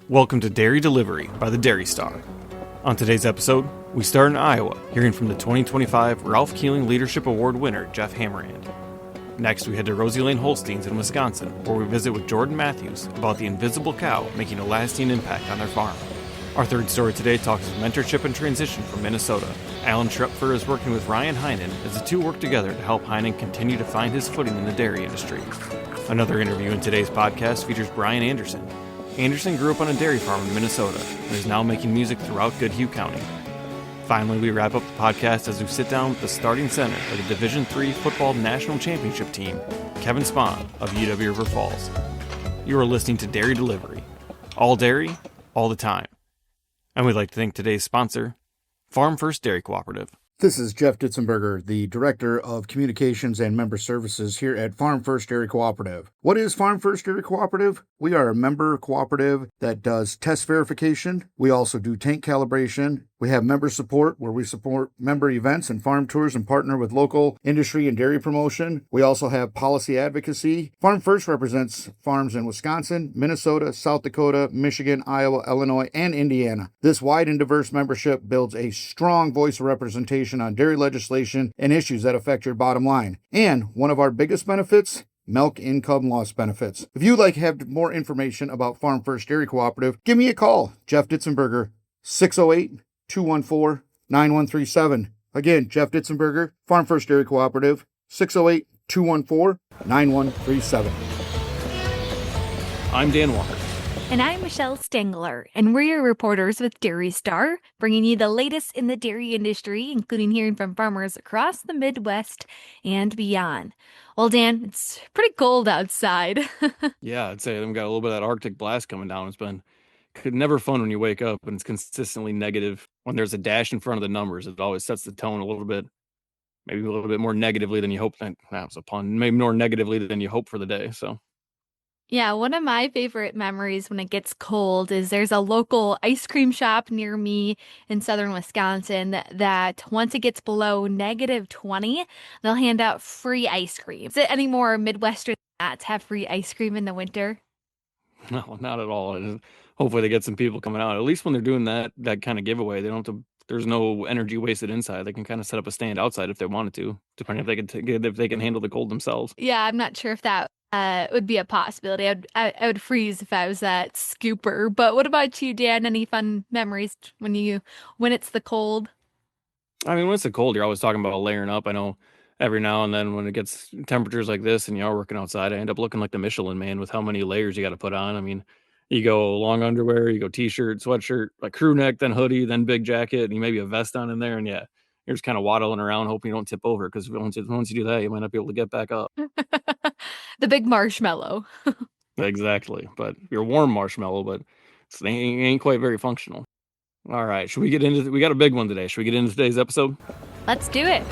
Welcome to Dairy Delivery by the Dairy Star. On today's episode, we start in Iowa, hearing from the 2025 Ralph Keeling Leadership Award winner, Jeff Hammerand. Next, we head to Rosy-Lane Holsteins in Wisconsin, where we visit with Jordan Matthews about the invisible cow making a lasting impact on their farm. Our third story today talks of mentorship and transition from Minnesota. Alan Schrepfer is working with Ryan Heinen as the two work together to help Heinen continue to find his footing in the dairy industry. Another interview in today's podcast features Brian Anderson. Anderson grew up on a dairy farm in Minnesota and is now making music throughout Goodhue County. Finally, we wrap up the podcast as we sit down with the starting center of the Division III Football National Championship team, Kevin Spahn of UW River Falls. You are listening to Dairy Delivery. All dairy, all the time. And we'd like to thank today's sponsor, Farm First Dairy Cooperative. This is Jeff Ditzenberger, the Director of Communications and Member Services here at Farm First Dairy Cooperative. What is Farm First Dairy Cooperative? We are a member cooperative that does test verification. We also do tank calibration. We have member support where we support member events and farm tours and partner with local industry and dairy promotion. We also have policy advocacy. Farm First represents farms in Wisconsin, Minnesota, South Dakota, Michigan, Iowa, Illinois, and Indiana. This wide and diverse membership builds a strong voice of representation on dairy legislation and issues that affect your bottom line. And one of our biggest benefits, milk income loss benefits. If you'd like to have more information about Farm First Dairy Cooperative, give me a call, Jeff Ditzenberger, 608-214-9137. Again, Jeff Ditzenberger, Farm First Dairy Cooperative, 608-214-9137. I'm Dan Walker. And I'm Michelle Stengler, and we're your reporters with Dairy Star, bringing you the latest in the dairy industry, including hearing from farmers across the Midwest and beyond. Well, Dan, it's pretty cold outside. Yeah, I'd say we've got a little bit of that Arctic blast coming down. It's been never fun when you wake up and it's consistently negative. When there's a dash in front of the numbers, it always sets the tone a little bit, maybe a little bit more negatively than you hope. That was a pun. Maybe more negatively than you hope for the day. So. Yeah, one of my favorite memories when it gets cold is there's a local ice cream shop near me in southern Wisconsin that once it gets below -20, they'll hand out free ice cream. Is it any more Midwestern than that to have free ice cream in the winter? No, not at all. Hopefully they get some people coming out. At least when they're doing that kind of giveaway, they don't have to. There's no energy wasted inside. They can kind of set up a stand outside if they wanted to, depending if they can handle the cold themselves. Yeah, I'm not sure if that would be a possibility. I would freeze if I was that scooper. But what about you, Dan? Any fun memories when it's the cold? I mean, when it's the cold, you're always talking about layering up. I know every now and then when it gets temperatures like this and you are working outside, I end up looking like the Michelin Man with how many layers you got to put on. I mean, you go long underwear, you go t-shirt, sweatshirt, like crew neck, then hoodie, then big jacket, and you maybe a vest on in there. And yeah, you're just kind of waddling around hoping you don't tip over, because once you do that, you might not be able to get back up. The big marshmallow. Exactly. But you're warm marshmallow, but it ain't quite very functional. All right. Should we get into we got a big one today. Should we get into today's episode? Let's do it.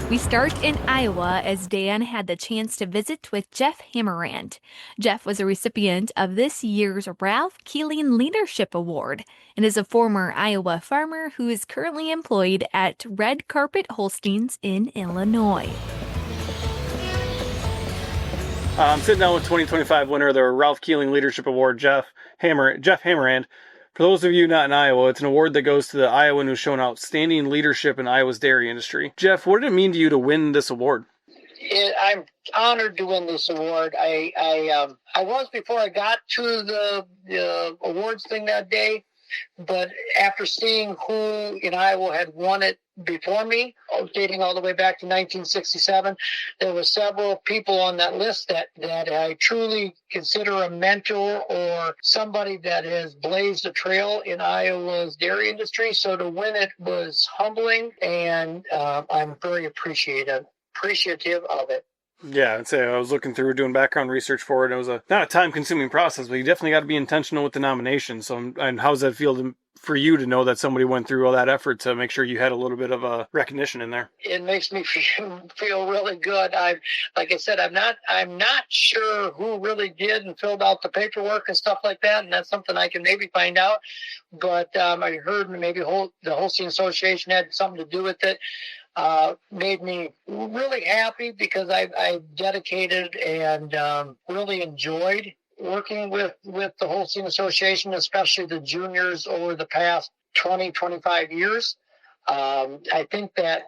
We start in Iowa as Dan had the chance to visit with Jeff Hammerand. Jeff was a recipient of this year's Ralph Keeling Leadership Award and is a former Iowa farmer who is currently employed at Red Carpet Holsteins in Illinois. I'm sitting down with 2025 winner of the Ralph Keeling Leadership Award, Jeff Hammerand. For those of you not in Iowa, it's an award that goes to the Iowan who's shown outstanding leadership in Iowa's dairy industry. Jeff, what did it mean to you to win this award? I'm honored to win this award. I was before I got to the awards thing that day, but after seeing who in Iowa had won it before me, dating all the way back to 1967, there were several people on that list that I truly consider a mentor or somebody that has blazed a trail in Iowa's dairy industry. So to win it was humbling, and I'm very appreciative of it. Yeah, I'd say I was looking through, doing background research for it. It was not a time-consuming process, but you definitely got to be intentional with the nomination. So, and how does that feel for you to know that somebody went through all that effort to make sure you had a little bit of a recognition in there? It makes me feel really good. Like I said, I'm not sure who really did and filled out the paperwork and stuff like that, and that's something I can maybe find out. But I heard maybe the Holstein Association had something to do with it. Made me really happy because I dedicated and really enjoyed working with the Holstein Association, especially the juniors over the past 20, 25 years. I think that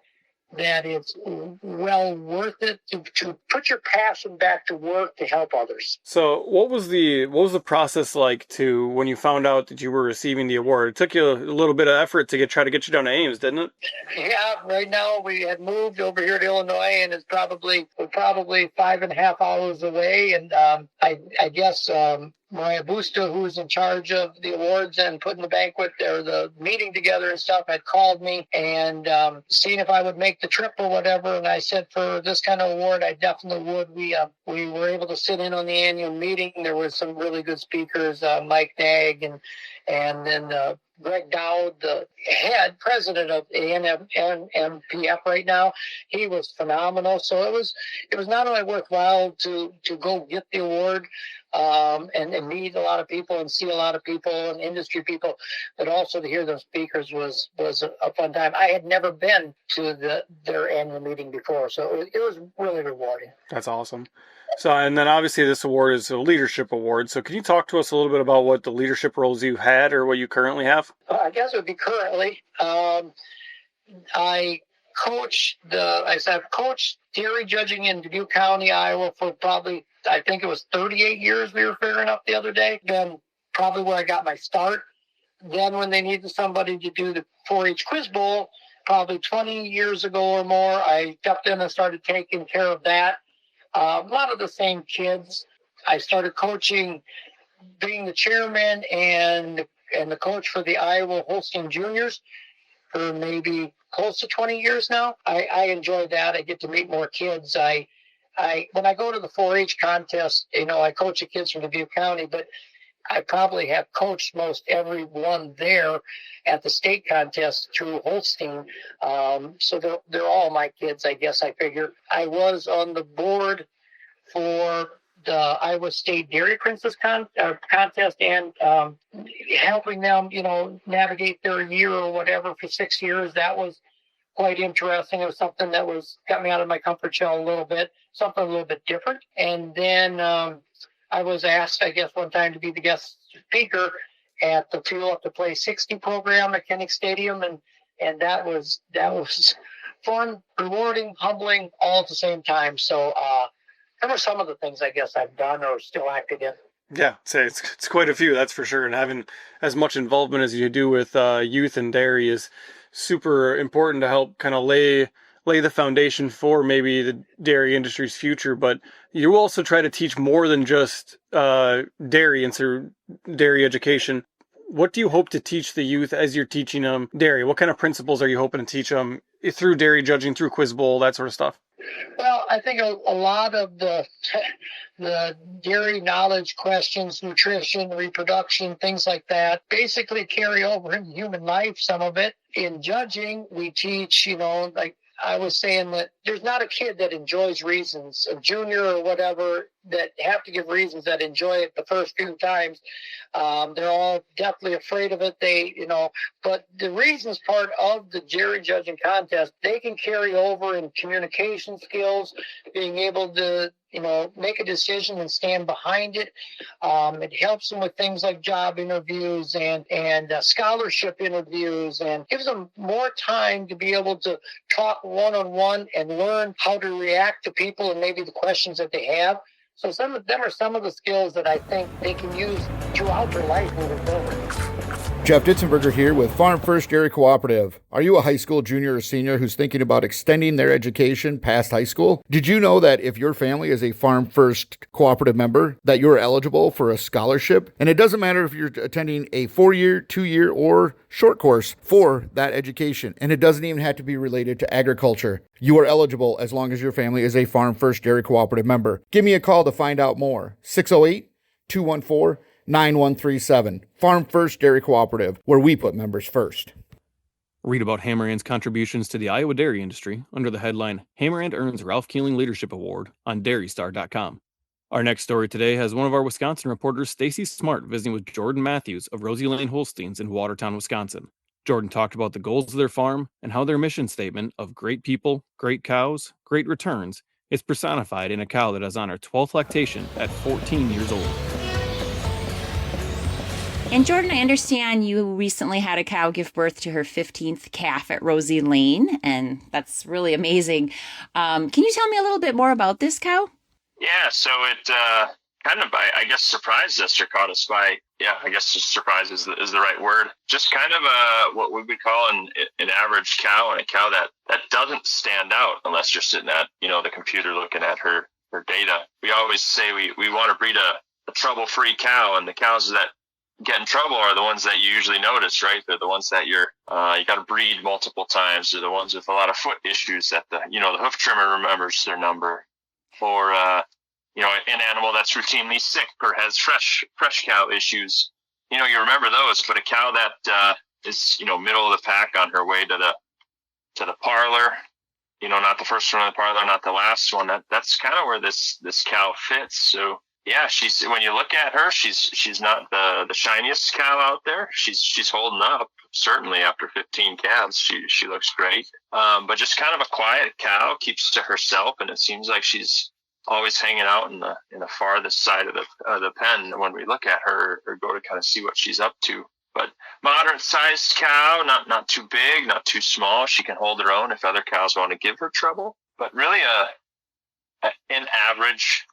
it's well worth it to put your passion back to work to help others. So what was the process like to when you found out that you were receiving the award? It took you a little bit of effort to try to get you down to Ames, didn't it? Yeah, right now we had moved over here to Illinois, and it's probably 5.5 hours away. And I guess Maria Busta, who was in charge of the awards and putting the banquet or the meeting together and stuff, had called me and seen if I would make the trip or whatever. And I said, for this kind of award, I definitely would. We were able to sit in on the annual meeting. There was some really good speakers, Mike Nagg and then Greg Dowd, the head president of ANMPF right now. He was phenomenal. So it was not only worthwhile to go get the award and meet a lot of people and see a lot of people and industry people, but also to hear those speakers was a fun time. I had never been to their annual meeting before, so it was really rewarding. That's awesome. So, and then obviously this award is a leadership award. So can you talk to us a little bit about what the leadership roles you had or what you currently have? I guess it would be currently. I've coached dairy judging in Dubuque County, Iowa for probably, I think it was 38 years we were figuring out the other day. Then probably where I got my start. Then when they needed somebody to do the 4-H Quiz Bowl, probably 20 years ago or more, I stepped in and started taking care of that. A lot of the same kids. I started coaching, being the chairman and the coach for the Iowa Holstein Juniors for maybe close to 20 years now. I enjoy that. I get to meet more kids. When I go to the 4-H contest, I coach the kids from Dubuque County, but I probably have coached most everyone there at the state contest through Holstein. So they're all my kids, I guess I figure. I was on the board for the Iowa State Dairy Princess contest and helping them, navigate their year or whatever for 6 years. That was quite interesting. It was something that got me out of my comfort shell a little bit, something a little bit different. And then I was asked, I guess, one time to be the guest speaker at the Fuel Up to Play 60 program at Kinnick Stadium, and that was fun, rewarding, humbling, all at the same time. So there were some of the things I guess I've done or still active in. Yeah, it's quite a few, that's for sure. And having as much involvement as you do with youth and dairy is super important to help kind of lay the foundation for maybe the dairy industry's future. But you also try to teach more than just dairy and through dairy education. What do you hope to teach the youth as you're teaching them dairy? What kind of principles are you hoping to teach them through dairy judging, through Quiz Bowl, that sort of stuff? Well, I think a lot of the dairy knowledge questions, nutrition, reproduction, things like that, basically carry over in human life, some of it. In judging, we teach, like I was saying, that there's not a kid that enjoys reasons, a junior or whatever, that have to give reasons that enjoy it the first few times. They're all definitely afraid of it. But the reasons part of the dairy judging contest, they can carry over in communication skills, being able to, make a decision and stand behind it. It helps them with things like job interviews and scholarship interviews, and gives them more time to be able to talk one-on-one and learn how to react to people and maybe the questions that they have. So some of them are some of the skills that I think they can use throughout their life moving forward. Jeff Ditzenberger here with Farm First Dairy Cooperative. Are you a high school junior or senior who's thinking about extending their education past high school? Did you know that if your family is a Farm First Cooperative member, that you're eligible for a scholarship? And it doesn't matter if you're attending a 4-year, 2-year, or short course for that education. And it doesn't even have to be related to agriculture. You are eligible as long as your family is a Farm First Dairy Cooperative member. Give me a call to find out more. 608-214-9137. Farm First Dairy Cooperative, where we put members first. Read about Hammerand's contributions to the Iowa dairy industry under the headline, Hammerand Earns Ralph Keeling Leadership Award on dairystar.com. Our next story today has one of our Wisconsin reporters, Stacy Smart, visiting with Jordan Matthews of Rosy-Lane Holsteins in Watertown, Wisconsin. Jordan talked about the goals of their farm and how their mission statement of great people, great cows, great returns is personified in a cow that is on her 12th lactation at 14 years old. And Jordan, I understand you recently had a cow give birth to her 15th calf at Rosy-Lane, and that's really amazing. Can you tell me a little bit more about this cow? Yeah, so it kind of, I guess, surprised us or caught us by, yeah, I guess just surprise is the right word. Just kind of what we would call an average cow, and a cow that doesn't stand out unless you're sitting at, the computer looking at her data. We always say we want to breed a trouble-free cow, and the cows that get in trouble are the ones that you usually notice, right? They're the ones that you got to breed multiple times. They're the ones with a lot of foot issues that the hoof trimmer remembers their number, or an animal that's routinely sick or has fresh cow issues. You remember those, but a cow that is middle of the pack on her way to the parlor, not the first one in the parlor, not the last one. That's kind of where this cow fits. So yeah, when you look at her, she's not the shiniest cow out there. She's holding up, certainly after 15 calves. She looks great, but just kind of a quiet cow, keeps to herself, and it seems like she's always hanging out in the farthest side of the pen when we look at her or go to kind of see what she's up to. But moderate sized cow, not too big, not too small. She can hold her own if other cows want to give her trouble. But really an average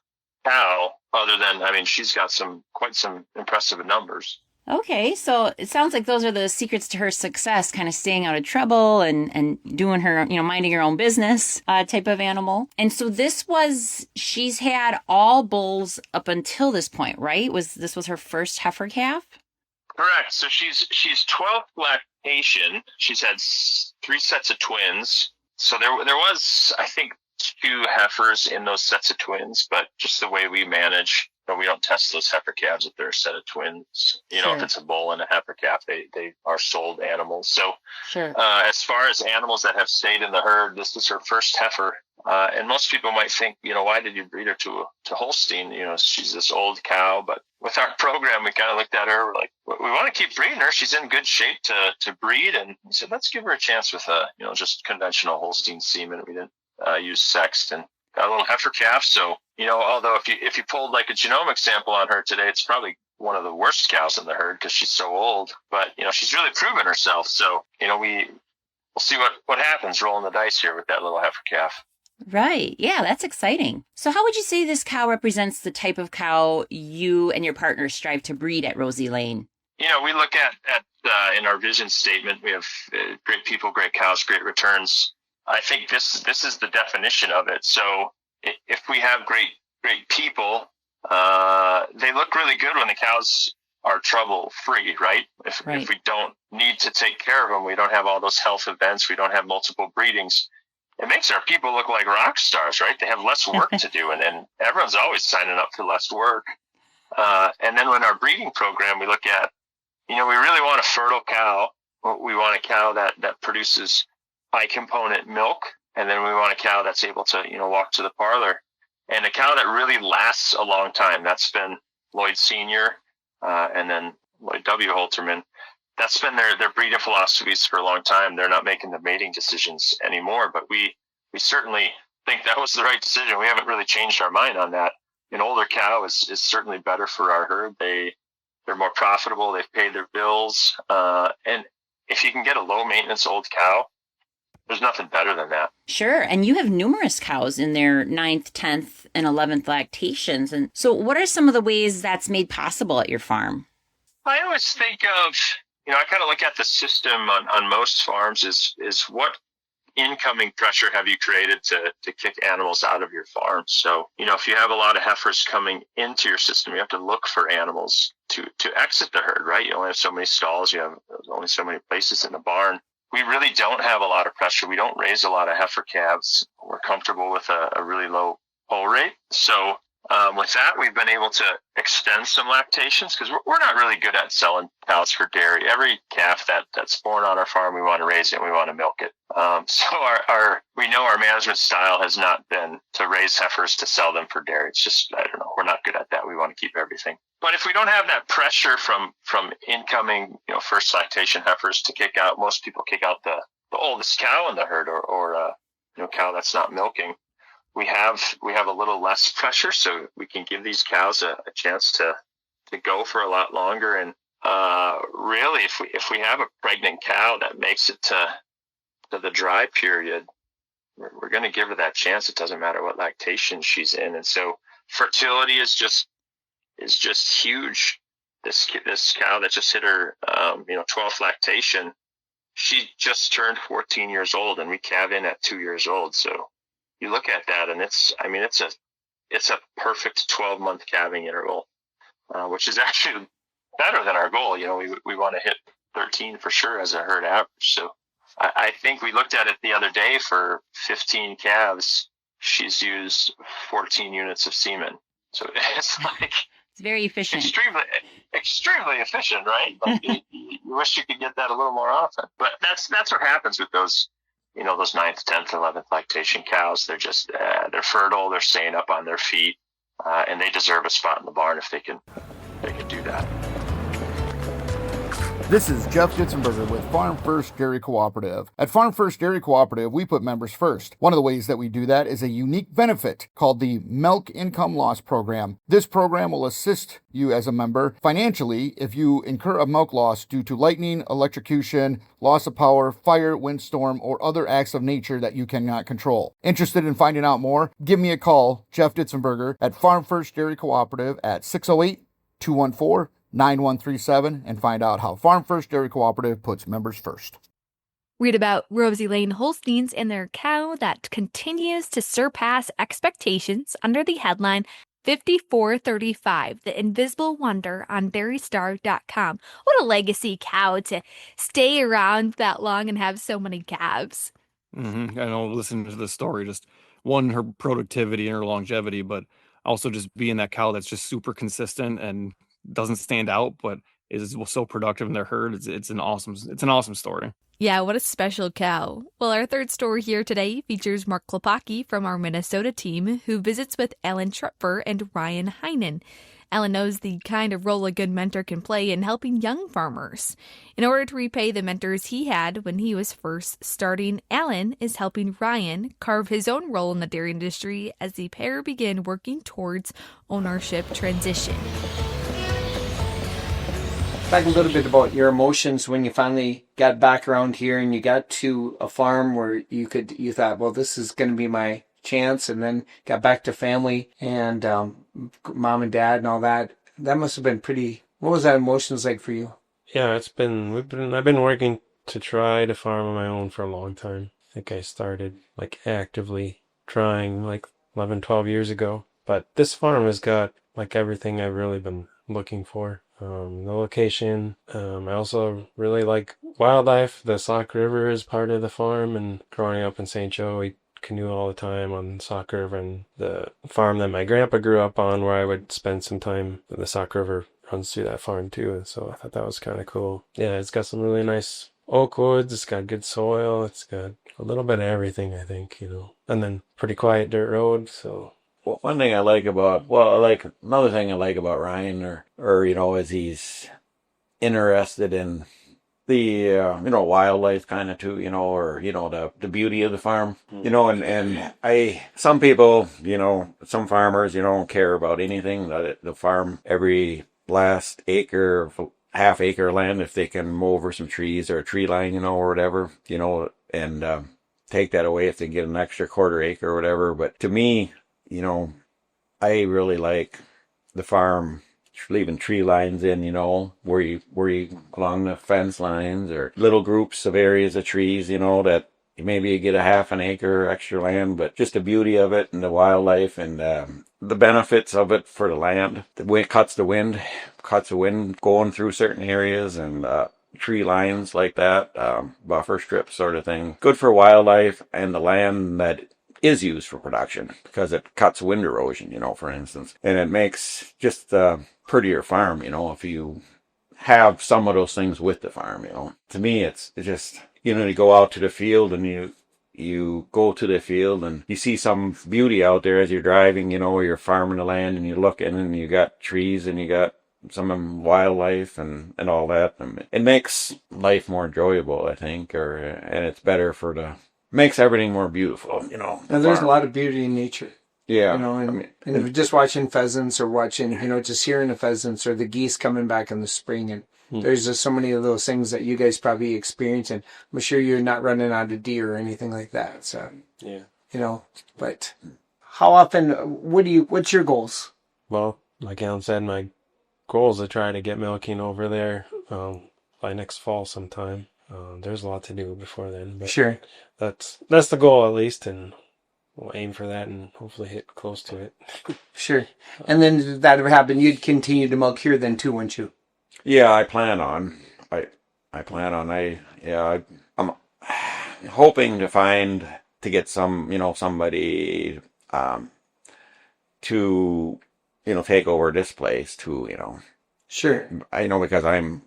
cow, other than, she's got quite some impressive numbers. Okay, so it sounds like those are the secrets to her success, kind of staying out of trouble and doing her, minding her own business type of animal. And so she's had all bulls up until this point, right? This was her first heifer calf? Correct. So she's 12th lactation. She's had 3 sets of twins. So there was, I think, 2 heifers in those sets of twins, but just the way we manage, we don't test those heifer calves if they're a set of twins. Sure. If it's a bull and a heifer calf, they are sold animals. So sure. As far as animals that have stayed in the herd, this is her first heifer. And most people might think, why did you breed her to Holstein? She's this old cow. But with our program, we kind of looked at her, we're like, we want to keep breeding her. She's in good shape to breed. And we said, let's give her a chance with just conventional Holstein semen. We didn't use sexed, and got a little heifer calf. So, although if you pulled like a genomic sample on her today, it's probably one of the worst cows in the herd because she's so old. But, she's really proven herself. So, we'll see what happens rolling the dice here with that little heifer calf. Right. Yeah, that's exciting. So how would you say this cow represents the type of cow you and your partners strive to breed at Rosy-Lane? We look at in our vision statement, we have great people, great cows, great returns. I think this is the definition of it. So if we have great people, they look really good when the cows are trouble free, right? If we don't need to take care of them, we don't have all those health events, we don't have multiple breedings. It makes our people look like rock stars, right? They have less work to do, and everyone's always signing up for less work. And then when our breeding program, we look at, we really want a fertile cow. We want a cow that produces high component milk, and then we want a cow that's able to, walk to the parlor, and a cow that really lasts a long time. That's been Lloyd Sr. And then Lloyd W. Holterman. That's been their breeding philosophies for a long time. They're not making the mating decisions anymore, but we certainly think that was the right decision. We haven't really changed our mind on that. An older cow is certainly better for our herd. They're more profitable. They've paid their bills. And if you can get a low maintenance old cow, there's nothing better than that. Sure. And you have numerous cows in their 9th, 10th, and 11th lactations. And so what are some of the ways that's made possible at your farm? I always think of, I kind of look at the system on most farms is what incoming pressure have you created to kick animals out of your farm? So, if you have a lot of heifers coming into your system, you have to look for animals to exit the herd, right? You only have so many stalls. You have only so many places in the barn. We really don't have a lot of pressure. We don't raise a lot of heifer calves. We're comfortable with a really low pull rate. So with that, we've been able to extend some lactations because we're not really good at selling cows for dairy. Every calf that's born on our farm, we want to raise it and we want to milk it. So we know our management style has not been to raise heifers to sell them for dairy. It's just, I don't know, we're not good at that. We want to keep everything. But if we don't have that pressure from incoming, first lactation heifers to kick out, most people kick out the oldest cow in the herd or cow that's not milking. We have a little less pressure, so we can give these cows a chance to go for a lot longer. And really, if we have a pregnant cow that makes it to the dry period, we're going to give her that chance. It doesn't matter what lactation she's in. And so fertility is just huge. This cow that just hit her 12th lactation, she just turned 14 years old, and we calve in at 2 years old. So you look at that, and it's a perfect 12-month calving interval, which is actually better than our goal. We want to hit 13 for sure as a herd average. So I think we looked at it the other day. For 15 calves, she's used 14 units of semen. So it's like, It's very efficient. extremely efficient, right? Like you wish you could get that a little more often. But that's what happens with those, those 9th, 10th, 11th lactation cows. They're just they're fertile. They're staying up on their feet, and they deserve a spot in the barn if they can do that. This is Jeff Ditzenberger with Farm First Dairy Cooperative. At Farm First Dairy Cooperative, we put members first. One of the ways that we do that is a unique benefit called the Milk Income Loss Program. This program will assist you as a member financially if you incur a milk loss due to lightning, electrocution, loss of power, fire, windstorm, or other acts of nature that you cannot control. Interested in finding out more? Give me a call, Jeff Ditzenberger, at Farm First Dairy Cooperative at 608-214-9137 and find out how Farm First Dairy Cooperative puts members first. Read about Rosy-Lane Holsteins and their cow that continues to surpass expectations under the headline 5435, The Invisible Wonder on dairystar.com. What a legacy cow to stay around that long and have so many calves. Mm-hmm. I know, listening to the story, just one, her productivity and her longevity, but also just being that cow that's just super consistent and doesn't stand out, but is so productive in their herd. It's an awesome story. Yeah, what a special cow. Well, our third story here today features Mark Klopacki from our Minnesota team, who visits with Alan Trupfer and Ryan Heinen. Alan knows the kind of role a good mentor can play in helping young farmers. In order to repay the mentors he had when he was first starting, Alan is helping Ryan carve his own role in the dairy industry as the pair begin working towards ownership transition. Talk a little bit about your emotions when you finally got back around here and you got to a farm where you thought, well, this is going to be my chance, and then got back to family and mom and dad and all that. That must have been pretty. What was that emotions like for you? Yeah, I've been working to try to farm on my own for a long time. I think I started actively trying 11, 12 years ago. But this farm has got everything I've really been looking for. The location. I also really like wildlife. The Sauk River is part of the farm, and growing up in St. Joe, we canoe all the time on Sauk River, and the farm that my grandpa grew up on, where I would spend some time. The Sauk River runs through that farm too, and so I thought that was kind of cool. Yeah, it's got some really nice oak woods. It's got good soil. It's got a little bit of everything, I think, and then pretty quiet dirt road. So. Well, another thing I like about Ryan, is he's interested in the, wildlife kind of too, the beauty of the farm, some people, some farmers, don't care about anything, the farm, every last acre, half acre land, if they can mow over some trees or a tree line, or whatever, and take that away if they get an extra quarter acre or whatever. But to me, I really like the farm leaving tree lines in, where you along the fence lines, or little groups of areas of trees, that maybe you get a half an acre extra land, but just the beauty of it and the wildlife and the benefits of it for the land. The wind cuts the wind going through certain areas, and tree lines like that, buffer strip sort of thing. Good for wildlife and the land that is used for production, because it cuts wind erosion, for instance, and it makes just a prettier farm, if you have some of those things with the farm, To me, it's just, you go out to the field, and you go to the field and you see some beauty out there as you're driving, you're farming the land, and you look in and you got trees and you got some wildlife and all that. And it makes life more enjoyable, I think, and it's better makes everything more beautiful, Now, there's a lot of beauty in nature. Yeah. And just watching pheasants or watching, just hearing the pheasants or the geese coming back in the spring. And there's just so many of those things that you guys probably experience. And I'm sure you're not running out of deer or anything like that. So, but how often, what's your goals? Well, like Alan said, my goal is to try to get milking over there by next fall sometime. There's a lot to do before then, but Sure. That's the goal at least, and we'll aim for that and hopefully hit close to it. Sure. And then if that ever happened, you'd continue to milk here then too, wouldn't you? Yeah, I plan on. I'm hoping to get somebody to take over this place too. Sure. I know because I'm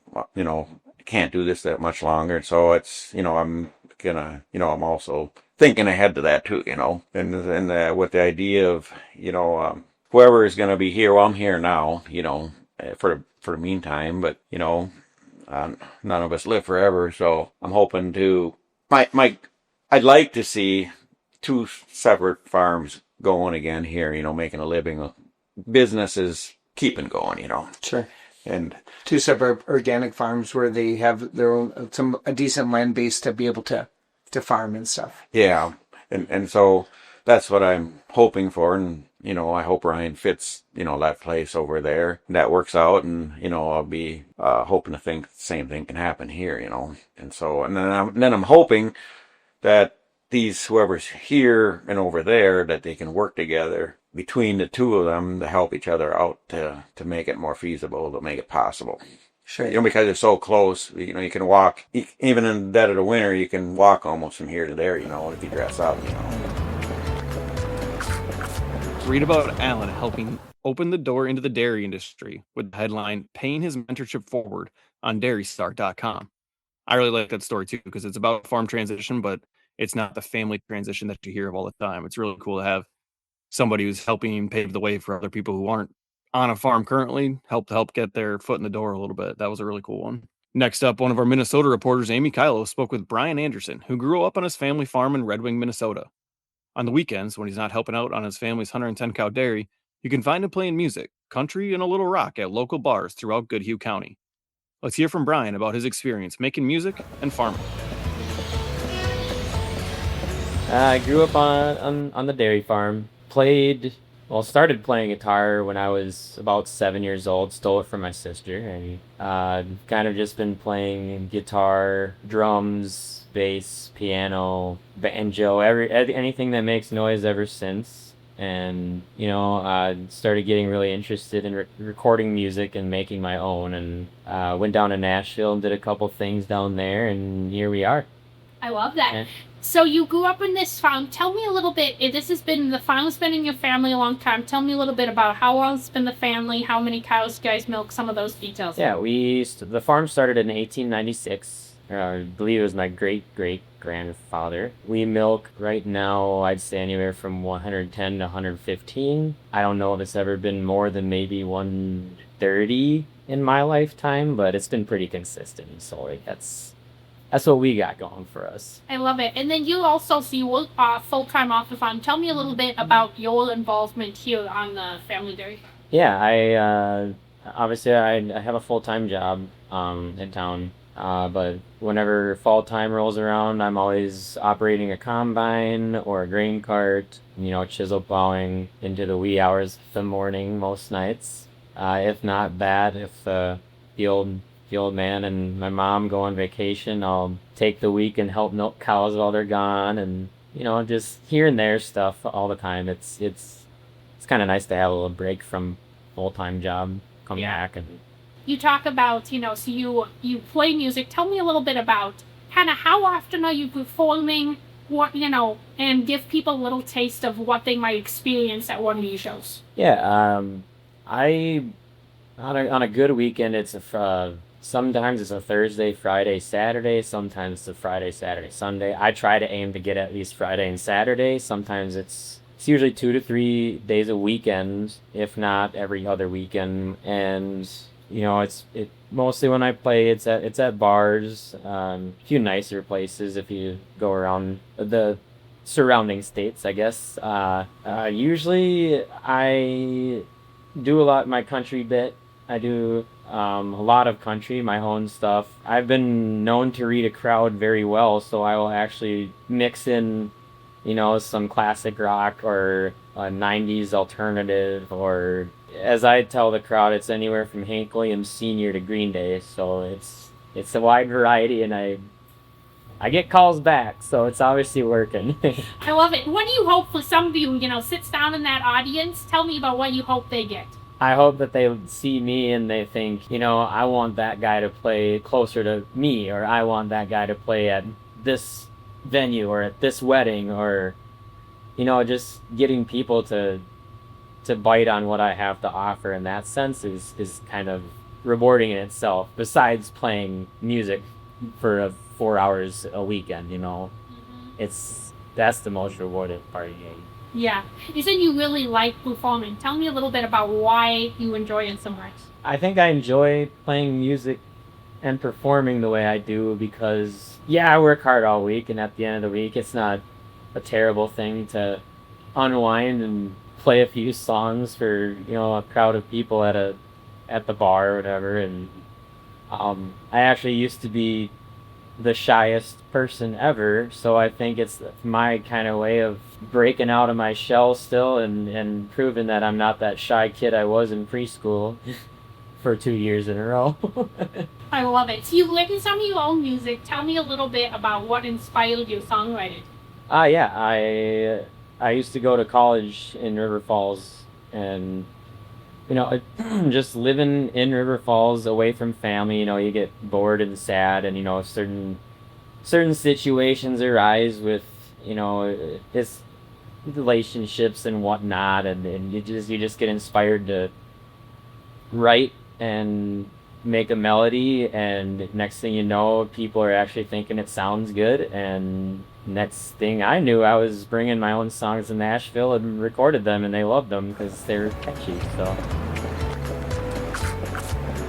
can't do this that much longer, so it's I'm gonna I'm also thinking ahead to that too, and with the idea of whoever is gonna be here. Well, I'm here now, for the meantime, but none of us live forever, so I'm hoping to I'd like to see two separate farms going again here, making a living. Businesses keeping going, Sure. and Two separate organic farms where they have their own a decent land base to be able to farm and stuff. yeah, and so that's what I'm hoping for, and I hope Ryan fits that place over there. That works out, and I'll be hoping to think the same thing can happen here, and so and then I'm hoping that whoever's here and over there, that they can work together between the two of them to help each other out to make it more feasible, to make it possible. Sure. Because they're so close, you can walk, even in the dead of the winter, you can walk almost from here to there, if you dress up, Read about Alan helping open the door into the dairy industry with the headline, Paying His Mentorship Forward on dairystar.com. I really like that story too, because it's about farm transition, but it's not the family transition that you hear of all the time. It's really cool to have somebody who's helping pave the way for other people who aren't on a farm currently, help get their foot in the door a little bit. That was a really cool one. Next up, one of our Minnesota reporters, Amy Kylo, spoke with Brian Anderson, who grew up on his family farm in Red Wing, Minnesota. On the weekends, when he's not helping out on his family's 110 cow dairy, you can find him playing music, country, and a little rock at local bars throughout Goodhue County. Let's hear from Brian about his experience making music and farming. I grew up on the dairy farm. Started playing guitar when I was about 7 years old. Stole it from my sister. And kind of just been playing guitar, drums, bass, piano, banjo, anything that makes noise ever since. And started getting really interested in recording music and making my own. And went down to Nashville and did a couple things down there. And here we are. I love that. Yeah. So you grew up in this farm. Tell me a little bit. The farm's been in your family a long time. Tell me a little bit about how long it's been the family, how many cows you guys milk, some of those details. Yeah, the farm started in 1896. I believe it was my great-great-grandfather. We milk right now, I'd say anywhere from 110 to 115. I don't know if it's ever been more than maybe 130 in my lifetime, but it's been pretty consistent. So that's what we got going for us. I love it. And then you also work full-time off the farm. Tell me a little bit about your involvement here on the family dairy. Yeah, I have a full-time job in town. But whenever fall time rolls around, I'm always operating a combine or a grain cart, chisel plowing into the wee hours of the morning most nights. If not that, if the old man and my mom go on vacation, I'll take the week and help milk cows while they're gone, and just here and there stuff all the time. It's kind of nice to have a little break from full-time job, come back. And you talk about so you play music. Tell me a little bit about kind of how often are you performing, what and give people a little taste of what they might experience at one of these shows. Yeah, I on a good weekend, sometimes it's a Thursday, Friday, Saturday. Sometimes it's a Friday, Saturday, Sunday. I try to aim to get at least Friday and Saturday. Sometimes it's usually 2 to 3 days a weekend, if not every other weekend. And it mostly when I play, it's at bars, a few nicer places. If you go around the surrounding states, I guess. Usually I do a lot my country bit. I do a lot of country, my own stuff. I've been known to read a crowd very well, so I will actually mix in, some classic rock or a 90s alternative, or as I tell the crowd, it's anywhere from Hank Williams Sr. to Green Day, so it's a wide variety, and I get calls back, so it's obviously working. I love it. What do you hope for some of you, sits down in that audience? Tell me about what you hope they get. I hope that they see me and they think, I want that guy to play closer to me, or I want that guy to play at this venue or at this wedding, or, just getting people to bite on what I have to offer in that sense is kind of rewarding in itself, besides playing music for 4 hours a weekend, that's the most rewarding part of the game. Yeah. You said you really like performing. Tell me a little bit about why you enjoy it so much. I think I enjoy playing music and performing the way I do because, I work hard all week, and at the end of the week, it's not a terrible thing to unwind and play a few songs for, a crowd of people at the bar or whatever. And I actually used to be the shyest person ever, so I think it's my kind of way of breaking out of my shell still and proving that I'm not that shy kid I was in preschool for 2 years in a row. I love it. So you written some of your own music. Tell me a little bit about what inspired your songwriting. I used to go to college in River Falls, and just living in River Falls away from family, you get bored and sad, and certain situations arise with it's relationships and whatnot, and you just get inspired to write and make a melody, and next thing you know, people are actually thinking it sounds good, and next thing I knew, I was bringing my own songs to Nashville and recorded them, and they loved them because they're catchy. So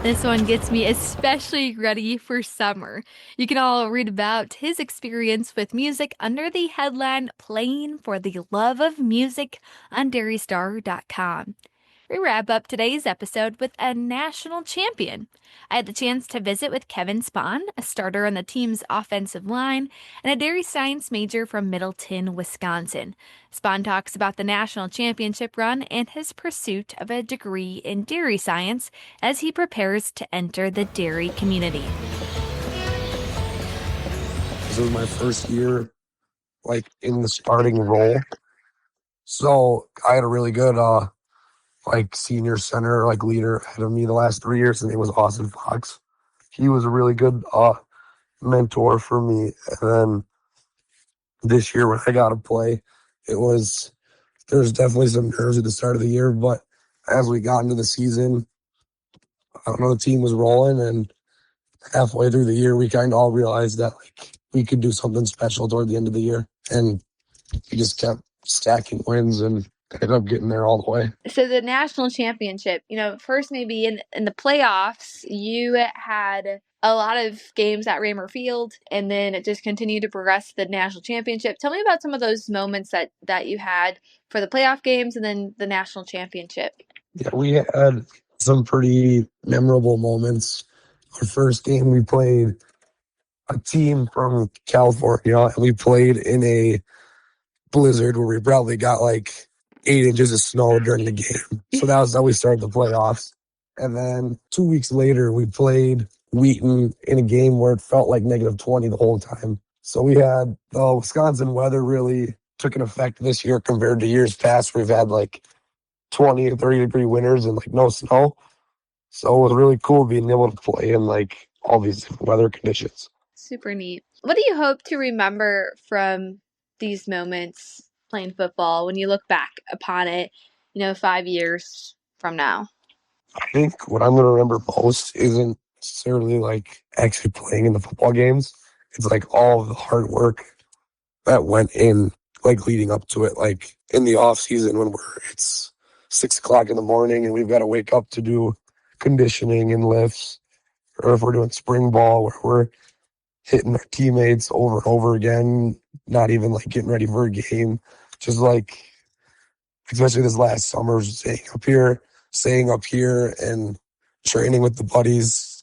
this one gets me especially ready for summer. You can all read about his experience with music under the headline Playing for the Love of Music on dairystar.com. We wrap up today's episode with a national champion. I had the chance to visit with Kevin Spahn, a starter on the team's offensive line, and a dairy science major from Middleton, Wisconsin. Spahn talks about the national championship run and his pursuit of a degree in dairy science as he prepares to enter the dairy community. This was my first year, in the starting role. So I had a really good, senior center, leader ahead of me the last 3 years. His name was Austin Fox. He was a really good mentor for me. And then this year when I got to play, there was definitely some nerves at the start of the year. But as we got into the season, the team was rolling. And halfway through the year, we kind of all realized that we could do something special toward the end of the year. And we just kept stacking wins and ended up getting there all the way. So the national championship, first maybe in the playoffs, you had a lot of games at Raymer Field, and then it just continued to progress to the national championship. Tell me about some of those moments that you had for the playoff games and then the national championship. Yeah, we had some pretty memorable moments. Our first game, we played a team from California, and we played in a blizzard where we probably got 8 inches of snow during the game. So that was how we started the playoffs. And then 2 weeks later, we played Wheaton in a game where it felt like -20 the whole time. So we had the Wisconsin weather really took an effect this year compared to years past. We've had 20 or 30 degree winters and no snow. So it was really cool being able to play in all these different weather conditions. Super neat. What do you hope to remember from these moments playing football when you look back upon it, 5 years from now? I think what I'm going to remember most isn't necessarily actually playing in the football games. It's all of the hard work that went in, leading up to it, in the off season when it's 6 o'clock in the morning and we've got to wake up to do conditioning and lifts, or if we're doing spring ball where we're hitting our teammates over and over again, not even like getting ready for a game. Just like, especially this last summer, staying up here and training with the buddies.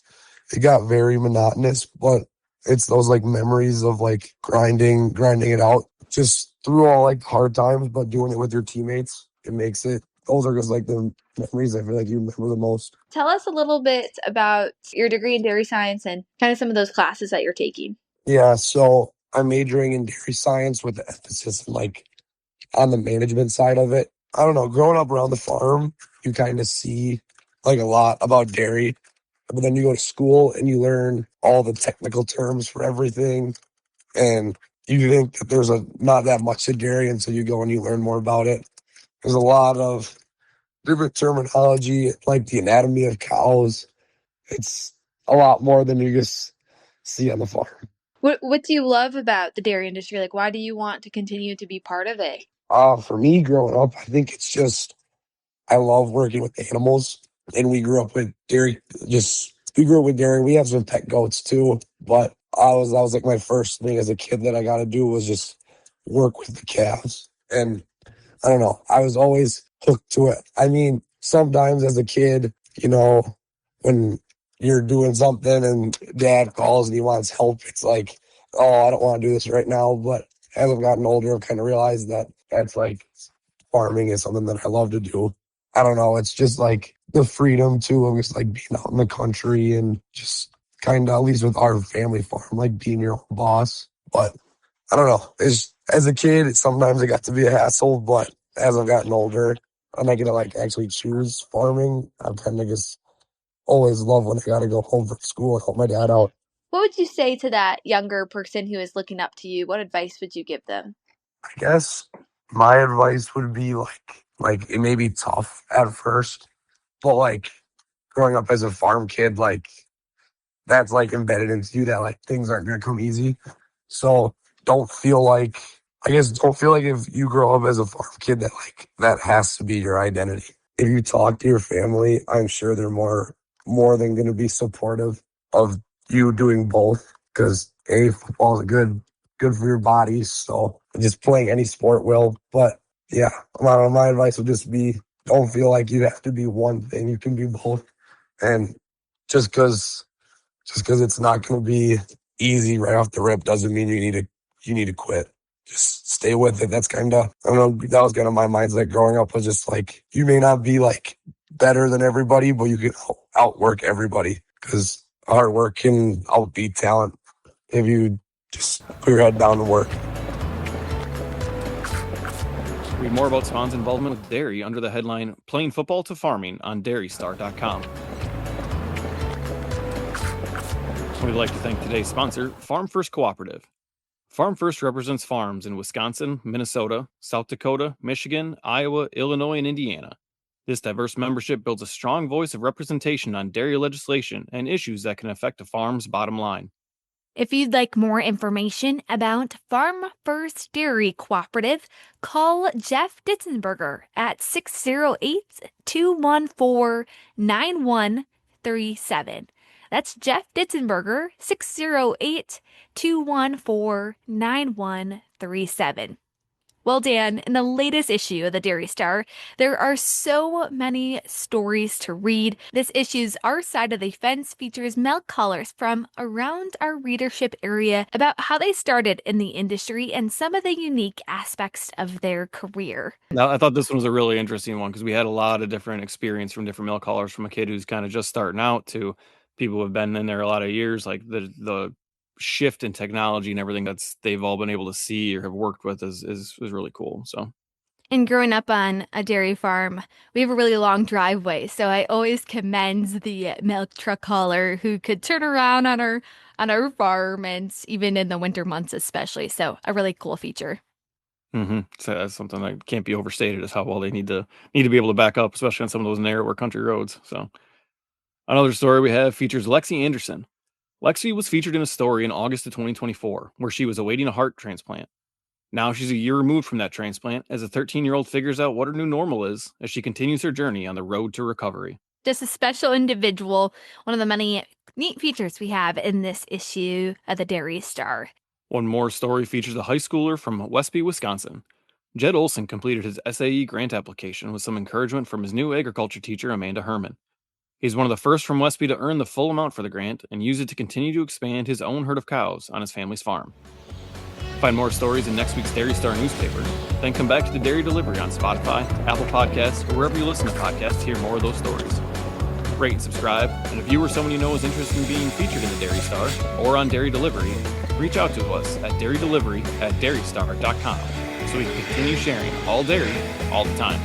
It got very monotonous, but it's those like memories of like grinding it out just through all like hard times, but doing it with your teammates. It makes it, those are just like the memories I feel like you remember the most. Tell us a little bit about your degree in dairy science and kind of some of those classes that you're taking. Yeah, so I'm majoring in dairy science with the emphasis like on the management side of it. I don't know, growing up around the farm, you kind of see like a lot about dairy, but then you go to school and you learn all the technical terms for everything. And you think that there's not that much to dairy until you go and you learn more about it. There's a lot of different terminology, like the anatomy of cows. It's a lot more than you just see on the farm. What do you love about the dairy industry? Like, why do you want to continue to be part of it? For me, growing up, I think it's just I love working with animals, and we grew up with dairy. We grew up with dairy. We have some pet goats too, but that was like my first thing as a kid that I got to do was just work with the calves, and I don't know. I was always hooked to it. I mean, sometimes as a kid, when you're doing something and dad calls and he wants help, it's like, oh, I don't want to do this right now. But as I've gotten older, I've kind of realized that that's like farming is something that I love to do. I don't know. It's just like the freedom too of just like being out in the country and just kind of, at least with our family farm, like being your own boss. But I don't know. As a kid, sometimes it got to be a hassle, but as I've gotten older and I get to like actually choose farming, I've kind of just always loved when I got to go home from school and help my dad out. What would you say to that younger person who is looking up to you? What advice would you give them? I guess my advice would be like it may be tough at first, but like growing up as a farm kid, like that's like embedded into you that like things aren't gonna come easy. So don't feel like don't feel like if you grow up as a farm kid that like that has to be your identity. If you talk to your family, I'm sure they're more than gonna be supportive of you doing both because football is good for your body. So just playing any sport will. But yeah, my advice would just be don't feel like you have to be one thing. You can be both. And just because it's not going to be easy right off the rip doesn't mean you need to quit. Just stay with it. That's kind of, I don't know, that was kind of my mindset growing up was just like, you may not be like better than everybody, but you can outwork everybody because hard work can outbeat talent if you just put your head down and work. Read more about Spawn's involvement with dairy under the headline Playing Football to Farming on dairystar.com. We'd like to thank today's sponsor, Farm First Cooperative. Farm First represents farms in Wisconsin, Minnesota, South Dakota, Michigan, Iowa, Illinois, and Indiana. This diverse membership builds a strong voice of representation on dairy legislation and issues that can affect a farm's bottom line. If you'd like more information about Farm First Dairy Cooperative, call Jeff Ditzenberger at 608-214-9137. That's Jeff Ditzenberger, 608-214-9137. Well, Dan, in the latest issue of the Dairy Star, there are so many stories to read. This issue's Our Side of the Fence features milk callers from around our readership area about how they started in the industry and some of the unique aspects of their career. Now, I thought this one was a really interesting one because we had a lot of different experience from different milk callers, from a kid who's kind of just starting out to people who have been in there a lot of years. Like the shift in technology and everything they've all been able to see or have worked with is really cool. So, and growing up on a dairy farm, we have a really long driveway, so I always commend the milk truck hauler who could turn around on our farm, and even in the winter months especially. So a really cool feature. So that's something that can't be overstated, is how well they need to be able to back up, especially on some of those narrower country roads. So another story we have features Lexi Anderson. Lexi was featured in a story in August of 2024 where she was awaiting a heart transplant. Now she's a year removed from that transplant as a 13-year-old figures out what her new normal is as she continues her journey on the road to recovery. Just a special individual, one of the many neat features we have in this issue of the Dairy Star. One more story features a high schooler from Westby, Wisconsin. Jed Olson completed his SAE grant application with some encouragement from his new agriculture teacher, Amanda Herman. He's one of the first from Westby to earn the full amount for the grant and use it to continue to expand his own herd of cows on his family's farm. Find more stories in next week's Dairy Star newspaper. Then come back to the Dairy Delivery on Spotify, Apple Podcasts, or wherever you listen to podcasts to hear more of those stories. Rate and subscribe, and if you or someone you know is interested in being featured in the Dairy Star or on Dairy Delivery, reach out to us at dairydelivery@dairystar.com so we can continue sharing all dairy all the time.